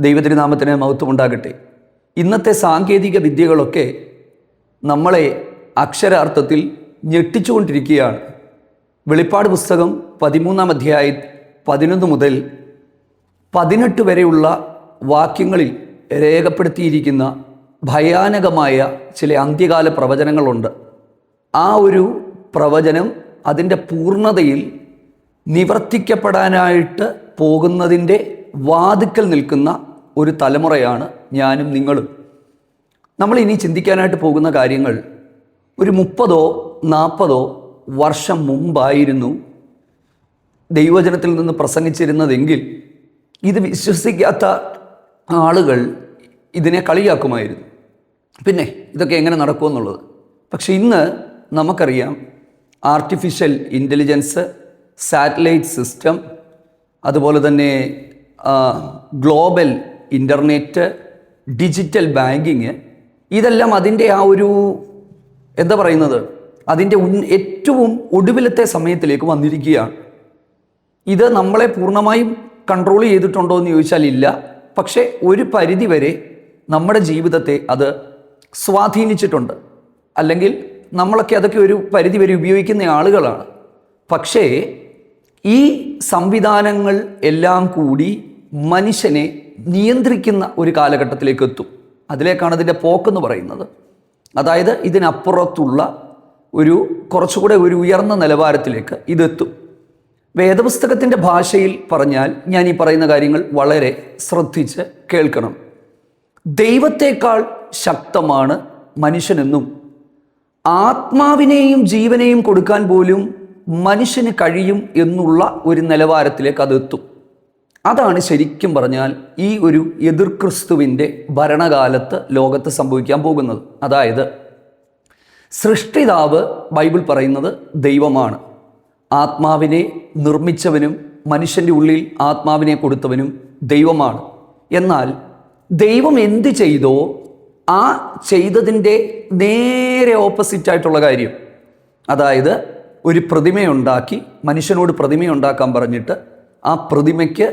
ദൈവത്തിരുനാമത്തിന് മഹത്വമുണ്ടാകട്ടെ. ഇന്നത്തെ സാങ്കേതിക വിദ്യകളൊക്കെ നമ്മളെ അക്ഷരാർത്ഥത്തിൽ ഞെട്ടിച്ചുകൊണ്ടിരിക്കുകയാണ്. വെളിപ്പാട് പുസ്തകം 13-ാം അധ്യായം 11 മുതൽ 18 വരെയുള്ള വാക്യങ്ങളിൽ രേഖപ്പെടുത്തിയിരിക്കുന്ന ഭയാനകമായ ചില അന്ത്യകാല പ്രവചനങ്ങളുണ്ട്. ആ ഒരു പ്രവചനം അതിൻ്റെ പൂർണ്ണതയിൽ നിവർത്തിക്കപ്പെടാനായിട്ട് പോകുന്നതിൻ്റെ വാതിക്കൽ നിൽക്കുന്ന ഒരു തലമുറയാണ് ഞാനും നിങ്ങളും. നമ്മൾ ഇനി ചിന്തിക്കാനായിട്ട് പോകുന്ന കാര്യങ്ങൾ ഒരു 30-40 വർഷം മുമ്പായിരുന്നു ദൈവവചനത്തിൽ നിന്ന് പ്രസംഗിച്ചിരുന്നതെങ്കിൽ ഇത് വിശ്വസിക്കാത്ത ആളുകൾ ഇതിനെ കളിയാക്കുമായിരുന്നു. പിന്നെ ഇതൊക്കെ എങ്ങനെ നടക്കുമെന്നുള്ളത്. പക്ഷെ ഇന്ന് നമുക്കറിയാം, ആർട്ടിഫിഷ്യൽ ഇൻ്റലിജൻസ്, സാറ്റലൈറ്റ് സിസ്റ്റം, അതുപോലെ തന്നെ ഗ്ലോബൽ ഇൻ്റർനെറ്റ്, ഡിജിറ്റൽ ബാങ്കിങ്, ഇതെല്ലാം അതിൻ്റെ ആ ഒരു അതിൻ്റെ ഏറ്റവും ഒടുവിലത്തെ സമയത്തിലേക്ക് വന്നിരിക്കുകയാണ്. ഇത് നമ്മളെ പൂർണ്ണമായും കൺട്രോൾ ചെയ്തിട്ടുണ്ടോ എന്ന് ചോദിച്ചാൽ ഇല്ല. പക്ഷേ ഒരു പരിധി വരെ നമ്മുടെ ജീവിതത്തെ അത് സ്വാധീനിച്ചിട്ടുണ്ട്. അല്ലെങ്കിൽ നമ്മളൊക്കെ അതൊക്കെ ഒരു പരിധി വരെ ഉപയോഗിക്കുന്ന ആളുകളാണ്. പക്ഷേ ഈ സംവിധാനങ്ങൾ എല്ലാം കൂടി മനുഷ്യനെ നിയന്ത്രിക്കുന്ന ഒരു കാലഘട്ടത്തിലേക്ക് എത്തും. അതിലേക്കാണ് ഇതിൻ്റെ പോക്കെന്ന് പറയുന്നത്. അതായത് ഇതിനപ്പുറത്തുള്ള കുറച്ചുകൂടെ ഒരു ഉയർന്ന നിലവാരത്തിലേക്ക് ഇതെത്തും. വേദപുസ്തകത്തിൻ്റെ ഭാഷയിൽ പറഞ്ഞാൽ ഞാൻ ഈ പറയുന്ന കാര്യങ്ങൾ വളരെ ശ്രദ്ധിച്ച് കേൾക്കണം. ദൈവത്തേക്കാൾ ശക്തമാണ് മനുഷ്യനെന്നും ആത്മാവിനെയും ജീവനെയും കൊടുക്കാൻ പോലും മനുഷ്യന് കഴിയും എന്നുള്ള ഒരു നിലവാരത്തിലേക്ക് അതെത്തും. അതാണ് ശരിക്കും പറഞ്ഞാൽ ഈ ഒരു എതിർ ക്രിസ്തുവിൻ്റെ ഭരണകാലത്ത് ലോകത്ത് സംഭവിക്കാൻ പോകുന്നത്. അതായത് സൃഷ്ടിതാവ് ബൈബിൾ പറയുന്നത് ദൈവമാണ്. ആത്മാവിനെ നിർമ്മിച്ചവനും മനുഷ്യൻ്റെ ഉള്ളിൽ ആത്മാവിനെ കൊടുത്തവനും ദൈവമാണ്. എന്നാൽ ദൈവം എന്ത് ചെയ്തോ ആ ചെയ്തതിൻ്റെ നേരെ ഓപ്പോസിറ്റായിട്ടുള്ള കാര്യം, അതായത് ഒരു പ്രതിമയുണ്ടാക്കി മനുഷ്യനോട് പ്രതിമയുണ്ടാക്കാൻ പറഞ്ഞിട്ട് ആ പ്രതിമയ്ക്ക്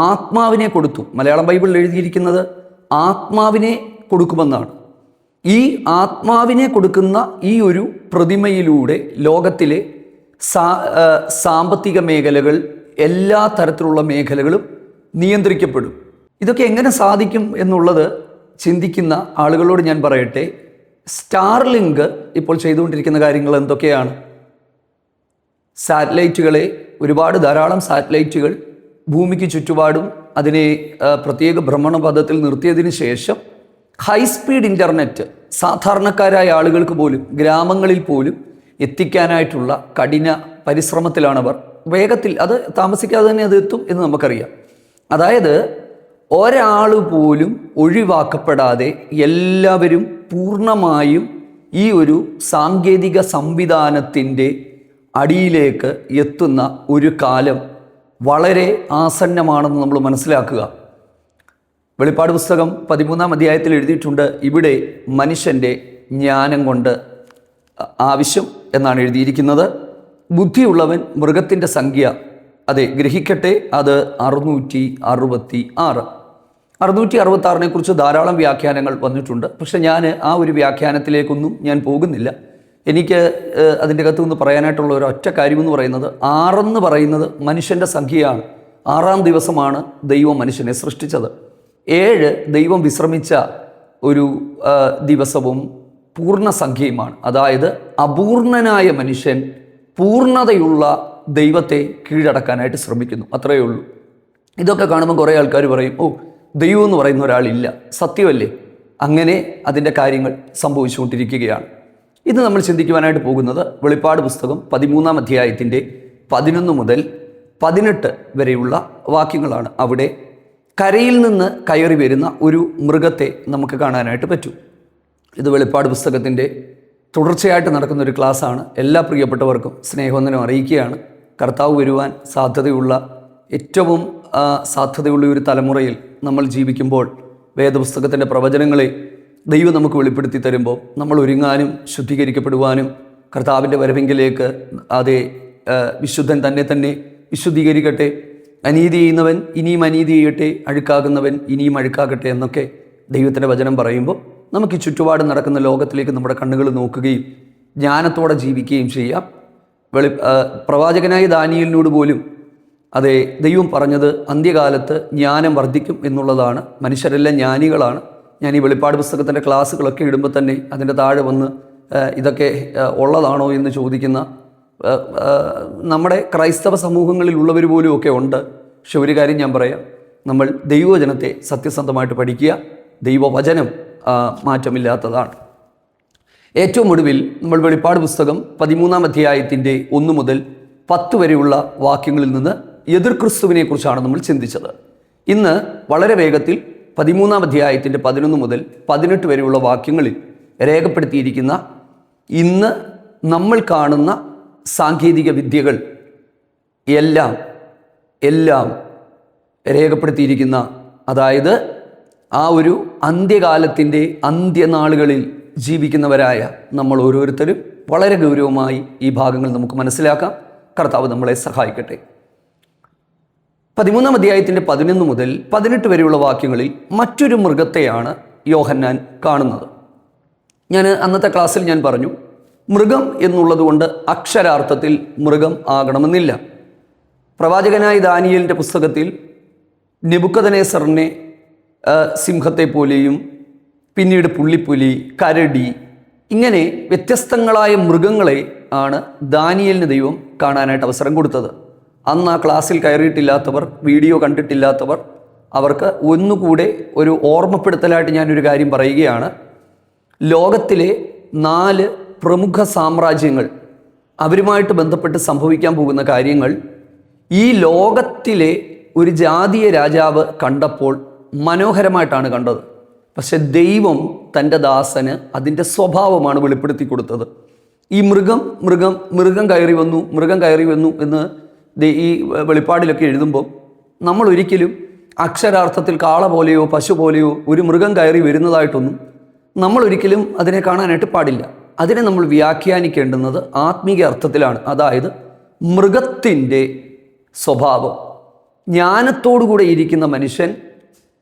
ആത്മാവിനെ കൊടുത്തു. മലയാളം ബൈബിളിൽ എഴുതിയിരിക്കുന്നത് ആത്മാവിനെ കൊടുക്കുമെന്നാണ്. ഈ ആത്മാവിനെ കൊടുക്കുന്ന ഈ ഒരു പ്രതിമയിലൂടെ ലോകത്തിലെ സാമ്പത്തിക മേഖലകൾ, എല്ലാ തരത്തിലുള്ള മേഖലകളും നിയന്ത്രിക്കപ്പെടും. ഇതൊക്കെ എങ്ങനെ സാധിക്കും എന്നുള്ളത് ചിന്തിക്കുന്ന ആളുകളോട് ഞാൻ പറയട്ടെ. സ്റ്റാർലിങ്ക് ഇപ്പോൾ ചെയ്തുകൊണ്ടിരിക്കുന്ന കാര്യങ്ങൾ എന്തൊക്കെയാണ്? സാറ്റലൈറ്റുകളെ, ധാരാളം സാറ്റലൈറ്റുകൾ ഭൂമിക്ക് ചുറ്റുപാടും അതിനെ പ്രത്യേക ഭ്രമണപഥത്തിൽ നിർത്തിയതിന് ശേഷം ഹൈസ്പീഡ് ഇൻ്റർനെറ്റ് സാധാരണക്കാരായ ആളുകൾക്ക് പോലും, ഗ്രാമങ്ങളിൽ പോലും എത്തിക്കാനായിട്ടുള്ള കഠിന പരിശ്രമത്തിലാണവർ. വേഗത്തിൽ അത് താമസിക്കാതെ തന്നെ അത് എത്തും എന്ന് നമുക്കറിയാം. അതായത് ഒരാൾ പോലും ഒഴിവാക്കപ്പെടാതെ എല്ലാവരും പൂർണ്ണമായും ഈ ഒരു സാങ്കേതിക സംവിധാനത്തിൻ്റെ അടിയിലേക്ക് എത്തുന്ന ഒരു കാലം വളരെ ആസന്നമാണെന്ന് നമ്മൾ മനസ്സിലാക്കുക. വെളിപ്പാട് പുസ്തകം 13-ാം അധ്യായത്തിൽ എഴുതിയിട്ടുണ്ട്, ഇവിടെ മനുഷ്യൻ്റെ ജ്ഞാനം കൊണ്ട് ആവശ്യം എന്നാണ് എഴുതിയിരിക്കുന്നത്. ബുദ്ധിയുള്ളവൻ മൃഗത്തിൻ്റെ സംഖ്യ ഗ്രഹിക്കട്ടെ, അത് 666. 666 കുറിച്ച് ധാരാളം വ്യാഖ്യാനങ്ങൾ വന്നിട്ടുണ്ട്. പക്ഷെ ഞാൻ ആ ഒരു വ്യാഖ്യാനത്തിലേക്കൊന്നും ഞാൻ പോകുന്നില്ല. എനിക്ക് അതിൻ്റെ അകത്ത് നിന്ന് പറയാനായിട്ടുള്ള ഒരു ഒറ്റ കാര്യമെന്ന് പറയുന്നത്, 6 എന്ന് പറയുന്നത് മനുഷ്യൻ്റെ സംഖ്യയാണ്. 6-ാം ദിവസമാണ് ദൈവം മനുഷ്യനെ സൃഷ്ടിച്ചത്. 7 ദൈവം വിശ്രമിച്ച ഒരു ദിവസവും പൂർണ്ണസംഖ്യയുമാണ്. അതായത് അപൂർണനായ മനുഷ്യൻ പൂർണ്ണതയുള്ള ദൈവത്തെ കീഴടക്കാനായിട്ട് ശ്രമിക്കുന്നു. അത്രയേ ഉള്ളൂ. ഇതൊക്കെ കാണുമ്പോൾ കുറേ ആൾക്കാർ പറയും, ദൈവം എന്ന് പറയുന്ന ഒരാളില്ല. സത്യമല്ലേ? അങ്ങനെ അതിൻ്റെ കാര്യങ്ങൾ സംഭവിച്ചുകൊണ്ടിരിക്കുകയാണ്. ഇത് നമ്മൾ ചിന്തിക്കുവാനായിട്ട് പോകുന്നത് വെളിപ്പാട് പുസ്തകം 13-ാം അധ്യായത്തിൻ്റെ 11 മുതൽ 18 വരെയുള്ള വാക്യങ്ങളാണ്. അവിടെ കരയിൽ നിന്ന് കയറി വരുന്ന ഒരു മൃഗത്തെ നമുക്ക് കാണാനായിട്ട് പറ്റും. ഇത് വെളിപ്പാട് പുസ്തകത്തിൻ്റെ തുടർച്ചയായിട്ട് നടക്കുന്ന ഒരു ക്ലാസ്സാണ്. എല്ലാ പ്രിയപ്പെട്ടവർക്കും സ്നേഹവന്ദനം അറിയിക്കുകയാണ്. കർത്താവ് വരുവാൻ സാധ്യതയുള്ള ഏറ്റവും സാധ്യതയുള്ള ഒരു തലമുറയിൽ നമ്മൾ ജീവിക്കുമ്പോൾ വേദപുസ്തകത്തിൻ്റെ പ്രവചനങ്ങളെ ദൈവം നമുക്ക് വെളിപ്പെടുത്തി തരുമ്പോൾ നമ്മൾ ഒരുങ്ങാനും ശുദ്ധീകരിക്കപ്പെടുവാനും കർത്താവിൻ്റെ വരവെങ്കിലേക്ക് വിശുദ്ധൻ തന്നെ വിശുദ്ധീകരിക്കട്ടെ, അനീതി ചെയ്യുന്നവൻ ഇനിയും അനീതി ചെയ്യട്ടെ, അഴുക്കാകുന്നവൻ ഇനിയും അഴുക്കാകട്ടെ എന്നൊക്കെ ദൈവത്തിൻ്റെ വചനം പറയുമ്പോൾ നമുക്ക് ഈ ചുറ്റുപാട് നടക്കുന്ന ലോകത്തിലേക്ക് നമ്മുടെ കണ്ണുകൾ നോക്കുകയും ജ്ഞാനത്തോടെ ജീവിക്കുകയും ചെയ്യാം. പ്രവാചകനായ ദാനിയേലിനോട് പോലും അതെ ദൈവം പറഞ്ഞത് അന്ത്യകാലത്ത് ജ്ഞാനം വർദ്ധിക്കും എന്നുള്ളതാണ്. മനുഷ്യരെല്ലാം ജ്ഞാനികളാണ്. ഞാൻ ഈ വെളിപ്പാട് പുസ്തകത്തിൻ്റെ ക്ലാസ്സുകളൊക്കെ ഇടുമ്പോൾ തന്നെ അതിൻ്റെ താഴെ വന്ന് ഇതൊക്കെ ഉള്ളതാണോ എന്ന് ചോദിക്കുന്ന നമ്മുടെ ക്രൈസ്തവ സമൂഹങ്ങളിലുള്ളവർ പോലും ഒക്കെ ഉണ്ട്. പക്ഷെ ഒരു കാര്യം ഞാൻ പറയാം, നമ്മൾ ദൈവവചനത്തെ സത്യസന്ധമായിട്ട് പഠിക്കുക. ദൈവവചനം മാറ്റമില്ലാത്തതാണ്. ഏറ്റവും ഒടുവിൽ നമ്മൾ വെളിപ്പാട് പുസ്തകം 13-ാം അധ്യായത്തിൻ്റെ 1 മുതൽ 10 വരെയുള്ള വാക്യങ്ങളിൽ നിന്ന് എതിർ ക്രിസ്തുവിനെ കുറിച്ചാണ് നമ്മൾ ചിന്തിച്ചത്. ഇന്ന് വളരെ വേഗത്തിൽ 13-ാം അധ്യായത്തിൻ്റെ 11 മുതൽ 18 വരെയുള്ള വാക്യങ്ങളിൽ രേഖപ്പെടുത്തിയിരിക്കുന്ന ഇന്ന് നമ്മൾ കാണുന്ന സാങ്കേതിക വിദ്യകൾ എല്ലാം രേഖപ്പെടുത്തിയിരിക്കുന്ന, അതായത് ആ ഒരു അന്ത്യകാലത്തിൻ്റെ അന്ത്യനാളുകളിൽ ജീവിക്കുന്നവരായ നമ്മൾ ഓരോരുത്തരും വളരെ ഗൗരവമായി ഈ ഭാഗങ്ങൾ നമുക്ക് മനസ്സിലാക്കാം. കർത്താവ് നമ്മളെ സഹായിക്കട്ടെ. 13-ാം അധ്യായത്തിൻ്റെ 11 മുതൽ 18 വരെയുള്ള വാക്യങ്ങളിൽ മറ്റൊരു മൃഗത്തെയാണ് യോഹന്നാൻ കാണുന്നത്. അന്നത്തെ ക്ലാസ്സിൽ ഞാൻ പറഞ്ഞു, മൃഗം എന്നുള്ളത് കൊണ്ട് അക്ഷരാർത്ഥത്തിൽ മൃഗം ആകണമെന്നില്ല. പ്രവാചകനായ ദാനിയേലിൻ്റെ പുസ്തകത്തിൽ നെബൂഖദ്നേസറിനെ സിംഹത്തെ പോലെയും പിന്നീട് പുള്ളിപ്പുലി, കരടി, ഇങ്ങനെ വ്യത്യസ്തങ്ങളായ മൃഗങ്ങളെ ആണ് ദാനിയേലിന് ദൈവം കാണാനായിട്ട് അവസരം കൊടുത്തത്. അന്ന് ആ ക്ലാസ്സിൽ കയറിയിട്ടില്ലാത്തവർ, വീഡിയോ കണ്ടിട്ടില്ലാത്തവർ, അവർക്ക് ഒന്നുകൂടെ ഒരു ഓർമ്മപ്പെടുത്തലായിട്ട് ഞാനൊരു കാര്യം പറയുകയാണ്. ലോകത്തിലെ 4 പ്രമുഖ സാമ്രാജ്യങ്ങൾ, അവരുമായിട്ട് ബന്ധപ്പെട്ട് സംഭവിക്കാൻ പോകുന്ന കാര്യങ്ങൾ ഈ ലോകത്തിലെ ഒരു ജാതീയ രാജാവ് കണ്ടപ്പോൾ മനോഹരമായിട്ടാണ് കണ്ടത്. പക്ഷെ ദൈവം തൻ്റെ ദാസന് അതിൻ്റെ സ്വഭാവമാണ് വെളിപ്പെടുത്തി കൊടുത്തത്. ഈ മൃഗം കയറി വന്നു എന്ന് ഈ വെളിപ്പാടിലൊക്കെ എഴുതുമ്പോൾ നമ്മൾ ഒരിക്കലും അക്ഷരാർത്ഥത്തിൽ കാള പോലെയോ പശു പോലെയോ ഒരു മൃഗം കയറി വരുന്നതായിട്ടൊന്നും നമ്മൾ ഒരിക്കലും അതിനെ കാണാനായിട്ട് പാടില്ല. അതിനെ നമ്മൾ വ്യാഖ്യാനിക്കേണ്ടുന്നത് ആത്മീക അർത്ഥത്തിലാണ്. അതായത് മൃഗത്തിൻ്റെ സ്വഭാവം. ജ്ഞാനത്തോടുകൂടെ ഇരിക്കുന്ന മനുഷ്യൻ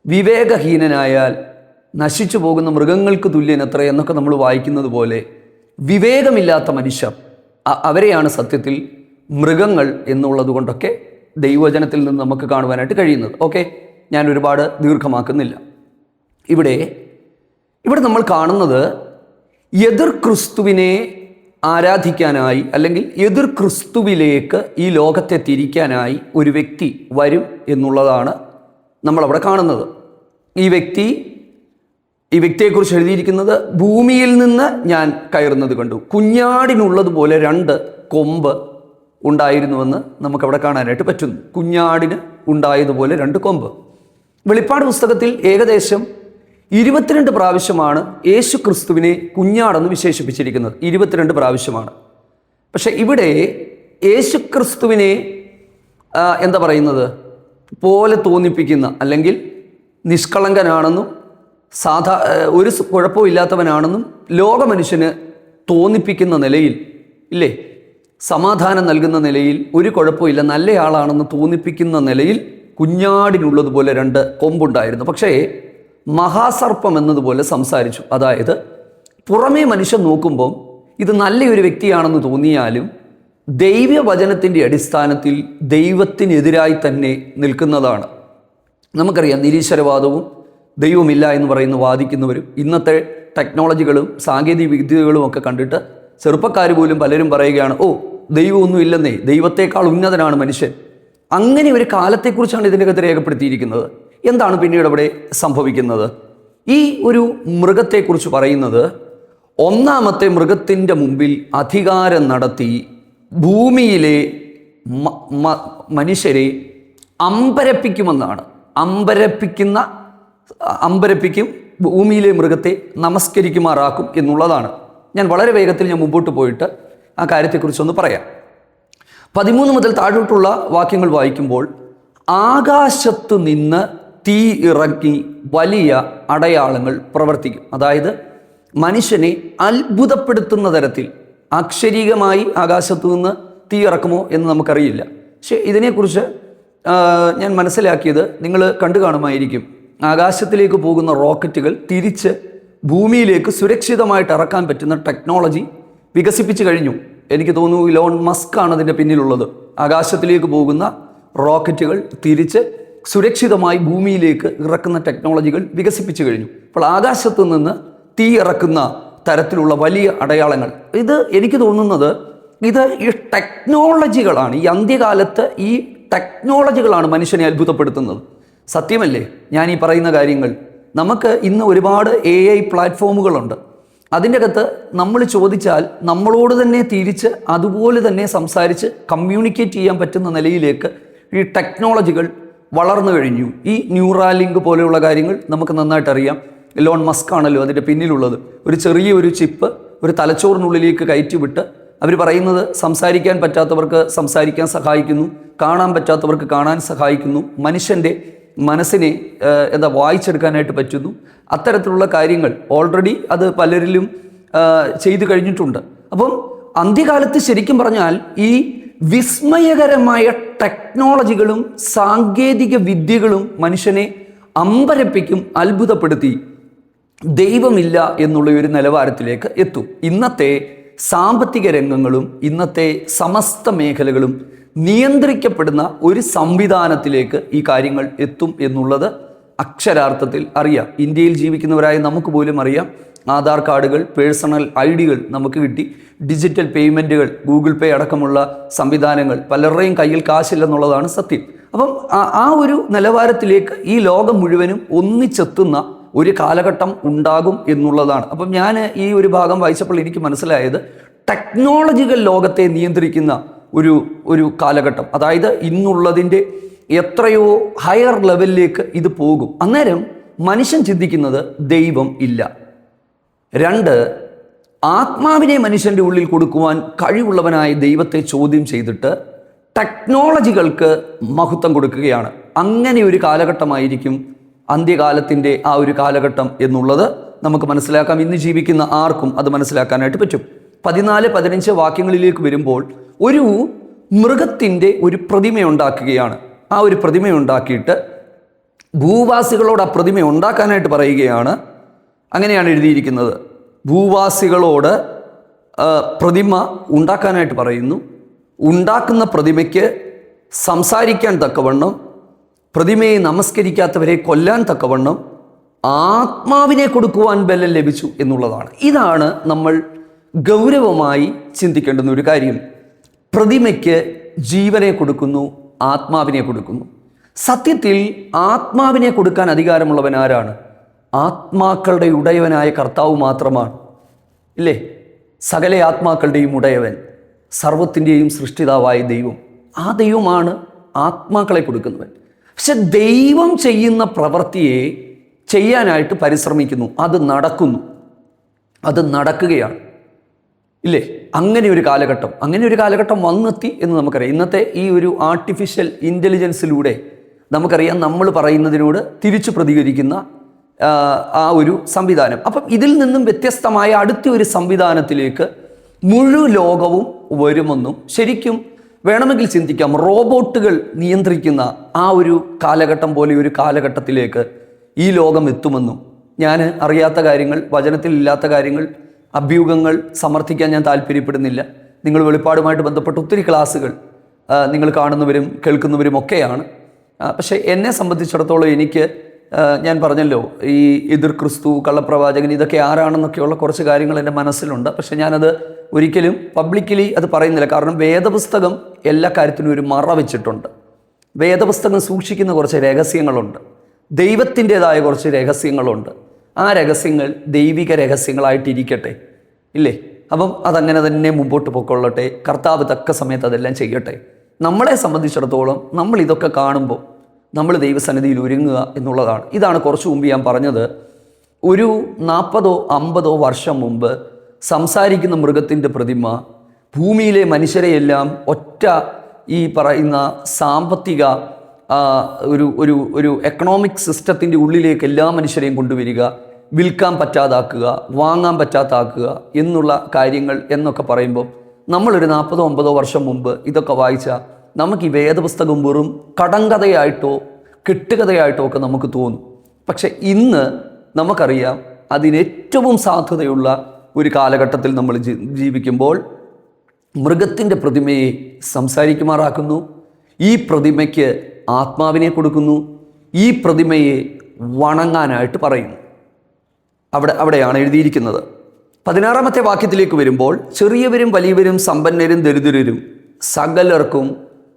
വിവേകഹീനനായാൽ നശിച്ചു പോകുന്ന മൃഗങ്ങൾക്ക് തുല്യനത്ര എന്നൊക്കെ നമ്മൾ വായിക്കുന്നത് പോലെ വിവേകമില്ലാത്ത മനുഷ്യർ, അവരെയാണ് സത്യത്തിൽ മൃഗങ്ങൾ എന്നുള്ളത് കൊണ്ടൊക്കെ ദൈവവചനത്തിൽ നിന്ന് നമുക്ക് കാണുവാനായിട്ട് കഴിയുന്നത്. ഓക്കെ, ഞാൻ ഒരുപാട് ദീർഘമാക്കുന്നില്ല. ഇവിടെ നമ്മൾ കാണുന്നത് എതിർ ക്രിസ്തുവിനെ ആരാധിക്കാനായി, അല്ലെങ്കിൽ എതിർ ക്രിസ്തുവിലേക്ക് ഈ ലോകത്തെ തിരിക്കാനായി ഒരു വ്യക്തി വരും എന്നുള്ളതാണ് നമ്മളവിടെ കാണുന്നത്. ഈ വ്യക്തിയെക്കുറിച്ച് എഴുതിയിരിക്കുന്നത്, ഭൂമിയിൽ നിന്ന് ഞാൻ കയറുന്നത് കണ്ടു, കുഞ്ഞാടിനുള്ളതുപോലെ 2 കൊമ്പ് ഉണ്ടായിരുന്നുവെന്ന് നമുക്കവിടെ കാണാനായിട്ട് പറ്റുന്നു. കുഞ്ഞാടിന് ഉണ്ടായതുപോലെ 2 കൊമ്പ്. വെളിപ്പാട് പുസ്തകത്തിൽ ഏകദേശം 22 പ്രാവശ്യമാണ് യേശു ക്രിസ്തുവിനെ കുഞ്ഞാടെന്ന് വിശേഷിപ്പിച്ചിരിക്കുന്നത്. 22 പ്രാവശ്യമാണ്. പക്ഷെ ഇവിടെ യേശു ക്രിസ്തുവിനെ എന്താ പറയുന്നത് പോലെ തോന്നിപ്പിക്കുന്ന, അല്ലെങ്കിൽ നിഷ്കളങ്കനാണെന്നും ഒരു കുഴപ്പവും ഇല്ലാത്തവനാണെന്നും ലോകമനുഷ്യന് തോന്നിപ്പിക്കുന്ന നിലയിൽ, ഇല്ലേ, സമാധാനം നൽകുന്ന നിലയിൽ, ഒരു കുഴപ്പമില്ല, നല്ലയാളാണെന്ന് തോന്നിപ്പിക്കുന്ന നിലയിൽ കുഞ്ഞാടിനുള്ളതുപോലെ 2 കൊമ്പുണ്ടായിരുന്നു. പക്ഷേ മഹാസർപ്പം എന്നതുപോലെ സംസാരിച്ചു. അതായത് പുറമേ മനുഷ്യൻ നോക്കുമ്പം ഇത് നല്ലൊരു വ്യക്തിയാണെന്ന് തോന്നിയാലും ദൈവവചനത്തിൻ്റെ അടിസ്ഥാനത്തിൽ ദൈവത്തിനെതിരായി തന്നെ നിൽക്കുന്നതാണ്. നമുക്കറിയാം, നിരീശ്വരവാദവും ദൈവമില്ല എന്ന് പറയുന്ന വാദിക്കുന്നവരും ഇന്നത്തെ ടെക്നോളജികളും സാങ്കേതിക വിദ്യകളും ഒക്കെ കണ്ടിട്ട് ചെറുപ്പക്കാർ പോലും പലരും പറയുകയാണ്, ദൈവമൊന്നും ഇല്ലെന്നേ, ദൈവത്തെക്കാൾ ഉന്നതനാണ് മനുഷ്യൻ. അങ്ങനെ ഒരു കാലത്തെക്കുറിച്ചാണ് ഇതിനകത്ത് രേഖപ്പെടുത്തിയിരിക്കുന്നത്. എന്താണ് പിന്നീട് അവിടെ സംഭവിക്കുന്നത്? ഈ ഒരു മൃഗത്തെക്കുറിച്ച് പറയുന്നത്, 1ാമത്തെ മൃഗത്തിൻ്റെ മുമ്പിൽ അധികാരം നടത്തി ഭൂമിയിലെ മനുഷ്യരെ അമ്പരപ്പിക്കുമെന്നാണ്. അമ്പരപ്പിക്കും, ഭൂമിയിലെ മൃഗത്തെ നമസ്കരിക്കുമാറാക്കും എന്നുള്ളതാണ്. ഞാൻ വളരെ വേഗത്തിൽ മുമ്പോട്ട് പോയിട്ട് ആ കാര്യത്തെക്കുറിച്ചൊന്ന് പറയാം. 13 മുതൽ താഴോട്ടുള്ള വാക്യങ്ങൾ വായിക്കുമ്പോൾ, ആകാശത്ത് നിന്ന് തീ ഇറങ്ങി വലിയ അടയാളങ്ങൾ പ്രവർത്തിക്കും. അതായത് മനുഷ്യനെ അത്ഭുതപ്പെടുത്തുന്ന തരത്തിൽ, അക്ഷരീകമായി ആകാശത്തു നിന്ന് തീ ഇറക്കുമോ എന്ന് നമുക്കറിയില്ല. പക്ഷേ ഇതിനെക്കുറിച്ച് ഞാൻ മനസ്സിലാക്കിയത്, നിങ്ങൾ കണ്ടു കാണുമായിരിക്കും, ആകാശത്തിലേക്ക് പോകുന്ന റോക്കറ്റുകൾ തിരിച്ച് ഭൂമിയിലേക്ക് സുരക്ഷിതമായിട്ട് ഇറക്കാൻ പറ്റുന്ന ടെക്നോളജി വികസിപ്പിച്ചു കഴിഞ്ഞു. എനിക്ക് തോന്നുന്നു ഇലോൺ മസ്ക് ആണ് അതിൻ്റെ പിന്നിലുള്ളത്. ആകാശത്തിലേക്ക് പോകുന്ന റോക്കറ്റുകൾ തിരിച്ച് സുരക്ഷിതമായി ഭൂമിയിലേക്ക് ഇറക്കുന്ന ടെക്നോളജികൾ വികസിപ്പിച്ചു കഴിഞ്ഞു. അപ്പോൾ ആകാശത്തു നിന്ന് തീ ഇറക്കുന്ന തരത്തിലുള്ള വലിയ അടയാളങ്ങൾ, ഇത് എനിക്ക് തോന്നുന്നത് ഇത് ഈ ടെക്നോളജികളാണ്. ഈ അന്ത്യകാലത്ത് ഈ ടെക്നോളജികളാണ് മനുഷ്യനെ അത്ഭുതപ്പെടുത്തുന്നത്. സത്യമല്ലേ ഞാൻ ഈ പറയുന്ന കാര്യങ്ങൾ? നമുക്ക് ഇന്ന് ഒരുപാട് AI പ്ലാറ്റ്ഫോമുകളുണ്ട്. അതിൻ്റെ അകത്ത് നമ്മൾ ചോദിച്ചാൽ നമ്മളോട് തന്നെ തിരിച്ച് അതുപോലെ തന്നെ സംസാരിച്ച് കമ്മ്യൂണിക്കേറ്റ് ചെയ്യാൻ പറ്റുന്ന നിലയിലേക്ക് ഈ ടെക്നോളജികൾ വളർന്നു കഴിഞ്ഞു. ഈ ന്യൂറാലിങ്ക് പോലെയുള്ള കാര്യങ്ങൾ നമുക്ക് നന്നായിട്ട് അറിയാം. ഇലോൺ മസ്ക് ആണല്ലോ അതിൻ്റെ പിന്നിലുള്ളത്. ഒരു ചെറിയൊരു ചിപ്പ് ഒരു തലച്ചോറിനുള്ളിലേക്ക് കയറ്റിവിട്ട് അവർ പറയുന്നത് സംസാരിക്കാൻ പറ്റാത്തവർക്ക് സംസാരിക്കാൻ സഹായിക്കുന്നു, കാണാൻ പറ്റാത്തവർക്ക് കാണാൻ സഹായിക്കുന്നു, മനുഷ്യൻ്റെ മനസ്സിനെ വായിച്ചെടുക്കാനായിട്ട് പറ്റുന്നു. അത്തരത്തിലുള്ള കാര്യങ്ങൾ ഓൾറെഡി അത് പലരിലും ചെയ്തു കഴിഞ്ഞിട്ടുണ്ട്. അപ്പം അന്ത്യകാലത്ത് ശരിക്കും പറഞ്ഞാൽ ഈ വിസ്മയകരമായ ടെക്നോളജികളും സാങ്കേതിക വിദ്യകളും മനുഷ്യനെ അമ്പരപ്പിക്കും, അത്ഭുതപ്പെടുത്തി ദൈവമില്ല എന്നുള്ള ഒരു നിലവാരത്തിലേക്ക് എത്തും. ഇന്നത്തെ സാമ്പത്തിക രംഗങ്ങളും ഇന്നത്തെ സമസ്ത മേഖലകളും നിയന്ത്രിക്കപ്പെടുന്ന ഒരു സംവിധാനത്തിലേക്ക് ഈ കാര്യങ്ങൾ എത്തും എന്നുള്ളത് അക്ഷരാർത്ഥത്തിൽ അറിയാം. ഇന്ത്യയിൽ ജീവിക്കുന്നവരായ നമുക്ക് പോലും അറിയാം. ആധാർ കാർഡുകൾ, പേഴ്സണൽ ID-കൾ നമുക്ക് കിട്ടി. ഡിജിറ്റൽ പേയ്മെൻറ്റുകൾ, ഗൂഗിൾ പേ അടക്കമുള്ള സംവിധാനങ്ങൾ, പലരുടെയും കയ്യിൽ കാശില്ലെന്നുള്ളതാണ് സത്യം. അപ്പം ആ ഒരു നിലവാരത്തിലേക്ക് ഈ ലോകം മുഴുവനും ഒന്നിച്ചെത്തുന്ന ഒരു കാലഘട്ടം ഉണ്ടാകും എന്നുള്ളതാണ്. അപ്പം ഞാൻ ഈ ഒരു ഭാഗം വായിച്ചപ്പോൾ എനിക്ക് മനസ്സിലായത് ടെക്നോളജികൾ ലോകത്തെ നിയന്ത്രിക്കുന്ന ഒരു കാലഘട്ടം, അതായത് ഇന്നുള്ളതിൻ്റെ എത്രയോ ഹയർ ലെവലിലേക്ക് ഇത് പോകും. അന്നേരം മനുഷ്യൻ ചിന്തിക്കുന്നത് ദൈവം ഇല്ല. 2, ആത്മാവിനെ മനുഷ്യൻ്റെ ഉള്ളിൽ കൊടുക്കുവാൻ കഴിവുള്ളവനായ ദൈവത്തെ ചോദ്യം ചെയ്തിട്ട് ടെക്നോളജികൾക്ക് മഹത്വം കൊടുക്കുകയാണ്. അങ്ങനെ ഒരു കാലഘട്ടമായിരിക്കും അന്ത്യകാലത്തിൻ്റെ ആ ഒരു കാലഘട്ടം എന്നുള്ളത് നമുക്ക് മനസ്സിലാക്കാം. ഇന്ന് ജീവിക്കുന്ന ആർക്കും അത് മനസ്സിലാക്കാനായിട്ട് പറ്റും. 14-15 വാക്യങ്ങളിലേക്ക് വരുമ്പോൾ ഒരു മൃഗത്തിൻ്റെ ഒരു പ്രതിമയുണ്ടാക്കുകയാണ്. ആ ഒരു പ്രതിമയുണ്ടാക്കിയിട്ട് ഭൂവാസികളോട് ആ പ്രതിമ ഉണ്ടാക്കാനായിട്ട് പറയുകയാണ്. അങ്ങനെയാണ് എഴുതിയിരിക്കുന്നത്. ഭൂവാസികളോട് പ്രതിമ ഉണ്ടാക്കാനായിട്ട് പറയുന്നു. ഉണ്ടാക്കുന്ന പ്രതിമയ്ക്ക് സംസാരിക്കാൻ തക്കവണ്ണം, പ്രതിമയെ നമസ്കരിക്കാത്തവരെ കൊല്ലാൻ തക്കവണ്ണം ആത്മാവിനെ കൊടുക്കുവാൻ ബലം ലഭിച്ചു എന്നുള്ളതാണ്. ഇതാണ് നമ്മൾ ഗൗരവമായി ചിന്തിക്കേണ്ടുന്ന ഒരു കാര്യം. പ്രതിമയ്ക്ക് ജീവനെ കൊടുക്കുന്നു, ആത്മാവിനെ കൊടുക്കുന്നു. സത്യത്തിൽ ആത്മാവിനെ കൊടുക്കാൻ അധികാരമുള്ളവൻ ആരാണ്? ആത്മാക്കളുടെ ഉടയവനായ കർത്താവ് മാത്രമാണ്, ഇല്ലേ? സകല ആത്മാക്കളുടെയും ഉടയവൻ, സർവത്തിൻ്റെയും സൃഷ്ടിതാവായ ദൈവം, ആ ദൈവമാണ് ആത്മാക്കളെ കൊടുക്കുന്നവൻ. പക്ഷെ ദൈവം ചെയ്യുന്ന പ്രവൃത്തിയെ ചെയ്യാനായിട്ട് പരിശ്രമിക്കുന്നു, അത് നടക്കുന്നു, അത് നടക്കുകയാണ്, ഇല്ലേ? അങ്ങനെ ഒരു കാലഘട്ടം വന്നെത്തി എന്ന് നമുക്കറിയാം. ഇന്നത്തെ ഈ ഒരു ആർട്ടിഫിഷ്യൽ ഇൻ്റലിജൻസിലൂടെ നമുക്കറിയാം നമ്മൾ പറയുന്നതിനോട് തിരിച്ചു പ്രതികരിക്കുന്ന ആ ഒരു സംവിധാനം. അപ്പം ഇതിൽ നിന്നും വ്യത്യസ്തമായ അടുത്ത ഒരു സംവിധാനത്തിലേക്ക് മുഴു ലോകവും വരുമെന്നും ശരിക്കും വേണമെങ്കിൽ ചിന്തിക്കാം. റോബോട്ടുകൾ നിയന്ത്രിക്കുന്ന ആ ഒരു കാലഘട്ടം പോലെ ഒരു കാലഘട്ടത്തിലേക്ക് ഈ ലോകം എത്തുമെന്നും. ഞാൻ അറിയാത്ത കാര്യങ്ങൾ, വചനത്തിൽ ഇല്ലാത്ത കാര്യങ്ങൾ, അഭ്യൂഹങ്ങൾ സമർത്ഥിക്കാൻ ഞാൻ താല്പര്യപ്പെടുന്നില്ല. നിങ്ങൾ വെളിപ്പാടുമായിട്ട് ബന്ധപ്പെട്ട് ഒത്തിരി ക്ലാസ്സുകൾ നിങ്ങൾ കാണുന്നവരും കേൾക്കുന്നവരും ഒക്കെയാണ്. പക്ഷേ എന്നെ സംബന്ധിച്ചിടത്തോളം എനിക്ക് ഞാൻ പറഞ്ഞല്ലോ, ഈ എതിർ ക്രിസ്തു, കള്ളപ്രവാചകൻ, ഇതൊക്കെ ആരാണെന്നൊക്കെയുള്ള കുറച്ച് കാര്യങ്ങൾ എൻ്റെ മനസ്സിലുണ്ട്. പക്ഷെ ഞാനത് ഒരിക്കലും പബ്ലിക്കലി അത് പറയുന്നില്ല. കാരണം വേദപുസ്തകം എല്ലാ കാര്യത്തിനും ഒരു മറ വെച്ചിട്ടുണ്ട്. വേദപുസ്തകം സൂക്ഷിക്കുന്ന കുറച്ച് രഹസ്യങ്ങളുണ്ട്, ദൈവത്തിൻ്റെതായ കുറച്ച് രഹസ്യങ്ങളുണ്ട്. ആ രഹസ്യങ്ങൾ ദൈവിക രഹസ്യങ്ങളായിട്ടിരിക്കട്ടെ, ഇല്ലേ? അപ്പം അതങ്ങനെ തന്നെ മുമ്പോട്ട് പൊക്കൊള്ളട്ടെ. കർത്താവ് തക്ക സമയത്ത് അതെല്ലാം ചെയ്യട്ടെ. നമ്മളെ സംബന്ധിച്ചിടത്തോളം നമ്മൾ ഇതൊക്കെ കാണുമ്പോൾ നമ്മൾ ദൈവസന്നിധിയിൽ ഒരുങ്ങുക എന്നുള്ളതാണ്. ഇതാണ് കുറച്ച് മുമ്പ് ഞാൻ പറഞ്ഞത്. ഒരു 40-50 വർഷം മുമ്പ് സംസാരിക്കുന്ന മൃഗത്തിൻ്റെ പ്രതിമ ഭൂമിയിലെ മനുഷ്യരെയെല്ലാം ഒറ്റ ഈ പറയുന്ന സാമ്പത്തിക ഒരു എക്കണോമിക് സിസ്റ്റത്തിൻ്റെ ഉള്ളിലേക്ക് എല്ലാ മനുഷ്യരെയും കൊണ്ടുവരിക, വിൽക്കാൻ പറ്റാതാക്കുക, വാങ്ങാൻ പറ്റാതാക്കുക എന്നുള്ള കാര്യങ്ങൾ എന്നൊക്കെ പറയുമ്പോൾ നമ്മളൊരു 40-50 വർഷം മുമ്പ് ഇതൊക്കെ വായിച്ച നമുക്ക് ഈ വേദപുസ്തകം വെറും കടങ്കഥയായിട്ടോ കെട്ടുകഥയായിട്ടോ ഒക്കെ നമുക്ക് തോന്നും. പക്ഷെ ഇന്ന് നമുക്കറിയാം അതിനേറ്റവും സാധ്യതയുള്ള ഒരു കാലഘട്ടത്തിൽ നമ്മൾ ജീവിക്കുമ്പോൾ മൃഗത്തിൻ്റെ പ്രതിമയെ സംസാരിക്കുമാറാക്കുന്നു, ഈ പ്രതിമയ്ക്ക് ആത്മാവിനെ കൊടുക്കുന്നു, ഈ പ്രതിമയെ വണങ്ങാനായിട്ട് പറയുന്നു. അവിടെയാണ് എഴുതിയിരിക്കുന്നത്. 16-ാമത്തെ വാക്യത്തിലേക്ക് വരുമ്പോൾ, ചെറിയവരും വലിയവരും സമ്പന്നരും ദരിദ്രരും സകലർക്കും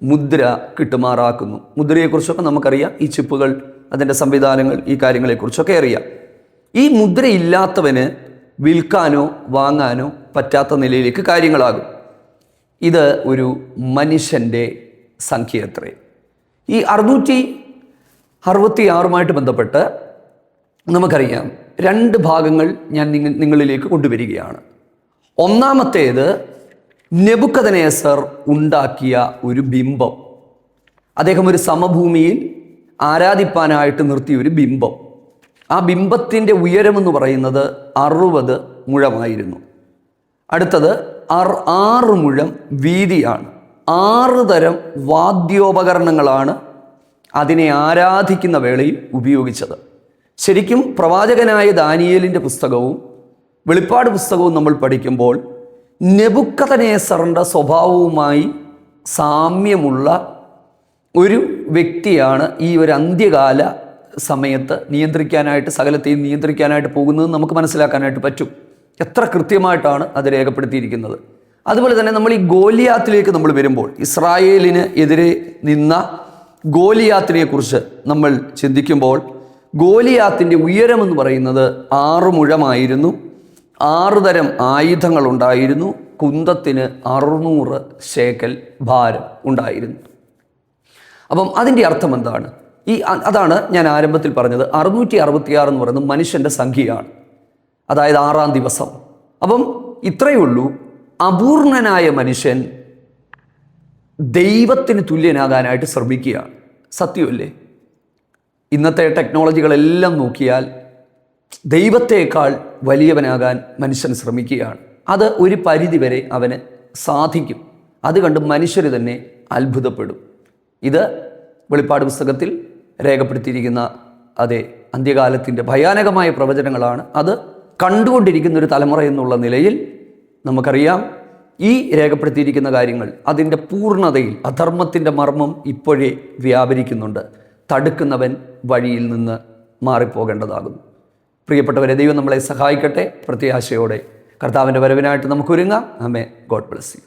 മുദ്ര കിട്ടുമാറാക്കുന്നു. മുദ്രയെക്കുറിച്ചൊക്കെ നമുക്കറിയാം, ഈ ചിപ്പുകൾ, അതിൻ്റെ സംവിധാനങ്ങൾ, ഈ കാര്യങ്ങളെക്കുറിച്ചൊക്കെ അറിയാം. ഈ മുദ്രയില്ലാത്തവന് വിൽക്കാനോ വാങ്ങാനോ പറ്റാത്ത നിലയിലേക്ക് കാര്യങ്ങളാകും. ഇത് ഒരു മനുഷ്യൻ്റെ സംഖ്യ എത്രേ. ഈ 666 ബന്ധപ്പെട്ട് നമുക്കറിയാം 2 ഭാഗങ്ങൾ ഞാൻ നിങ്ങളിലേക്ക് കൊണ്ടുവരികയാണ്. ഒന്നാമത്തേത് നെബൂഖദ്നേസർ ഉണ്ടാക്കിയ ഒരു ബിംബം. അദ്ദേഹം ഒരു സമഭൂമിയിൽ ആരാധിപ്പാനായിട്ട് നിർത്തിയ ഒരു ബിംബം. ആ ബിംബത്തിൻ്റെ ഉയരമെന്ന് പറയുന്നത് 60 മുഴമായിരുന്നു. അടുത്തത് 6 മുഴം വീതിയാണ്. 6 തരം വാദ്യോപകരണങ്ങളാണ് അതിനെ ആരാധിക്കുന്ന വേളയിൽ ഉപയോഗിച്ചത്. ശരിക്കും പ്രവാചകനായ ദാനിയേലിൻ്റെ പുസ്തകവും വെളിപ്പാട് പുസ്തകവും നമ്മൾ പഠിക്കുമ്പോൾ നെബൂഖദ്നേസറിൻ്റെ സ്വഭാവവുമായി സാമ്യമുള്ള ഒരു വ്യക്തിയാണ് ഈ ഒരു അന്ത്യകാല സമയത്ത് സകലത്തെയും നിയന്ത്രിക്കാനായിട്ട് പോകുന്നത് നമുക്ക് മനസ്സിലാക്കാനായിട്ട് പറ്റും. എത്ര കൃത്യമായിട്ടാണ് അത് രേഖപ്പെടുത്തിയിരിക്കുന്നത്. അതുപോലെ തന്നെ നമ്മൾ ഈ ഗോലിയാത്തിലേക്ക് നമ്മൾ വരുമ്പോൾ, ഇസ്രായേലിന് എതിരെ നിന്ന ഗോലിയാത്തിനെ കുറിച്ച് നമ്മൾ ചിന്തിക്കുമ്പോൾ, ഗോലിയാത്തിൻ്റെ ഉയരമെന്ന് പറയുന്നത് 6 മുഴമായിരുന്നു. 6 തരം ആയുധങ്ങളുണ്ടായിരുന്നു. കുന്തത്തിന് 600 ശേക്കൽ ഭാരം ഉണ്ടായിരുന്നു. അപ്പം അതിൻ്റെ അർത്ഥം എന്താണ്? അതാണ് ഞാൻ ആരംഭത്തിൽ പറഞ്ഞത്. 666 എന്ന് പറയുന്നത് മനുഷ്യൻ്റെ സംഖ്യയാണ്, അതായത് 6-ാം ദിവസം. അപ്പം ഇത്രയേ ഉള്ളൂ. അപൂർണനായ മനുഷ്യൻ ദൈവത്തിന് തുല്യനാകാനായിട്ട് ശ്രമിക്കുകയാണ്. സത്യമല്ലേ? ഇന്നത്തെ ടെക്നോളജികളെല്ലാം നോക്കിയാൽ ദൈവത്തേക്കാൾ വലിയവനാകാൻ മനുഷ്യൻ ശ്രമിക്കുകയാണ്. അത് ഒരു പരിധിവരെ അവന് സാധിക്കും. അത് കണ്ട് മനുഷ്യർ തന്നെ അത്ഭുതപ്പെടും. ഇത് വെളിപ്പാട് പുസ്തകത്തിൽ രേഖപ്പെടുത്തിയിരിക്കുന്ന അതേ അന്ത്യകാലത്തിൻ്റെ ഭയാനകമായ പ്രവചനങ്ങളാണ്. അത് കണ്ടുകൊണ്ടിരിക്കുന്ന ഒരു തലമുറ എന്നുള്ള നിലയിൽ നമുക്കറിയാം ഈ രേഖപ്പെടുത്തിയിരിക്കുന്ന കാര്യങ്ങൾ അതിൻ്റെ പൂർണ്ണതയിൽ അധർമ്മത്തിൻ്റെ മർമ്മം ഇപ്പോഴേ വ്യാപരിക്കുന്നുണ്ട്. തടുക്കുന്നവൻ വഴിയിൽ നിന്ന് മാറിപ്പോകേണ്ടതാകുന്നു. പ്രിയപ്പെട്ടവരെ, ദൈവം നമ്മളെ സഹായിക്കട്ടെ. പ്രത്യാശയോടെ കർത്താവിൻ്റെ വരവിനായിട്ട് നമുക്ക് ഒരുങ്ങാം. ആമേൻ. God bless U.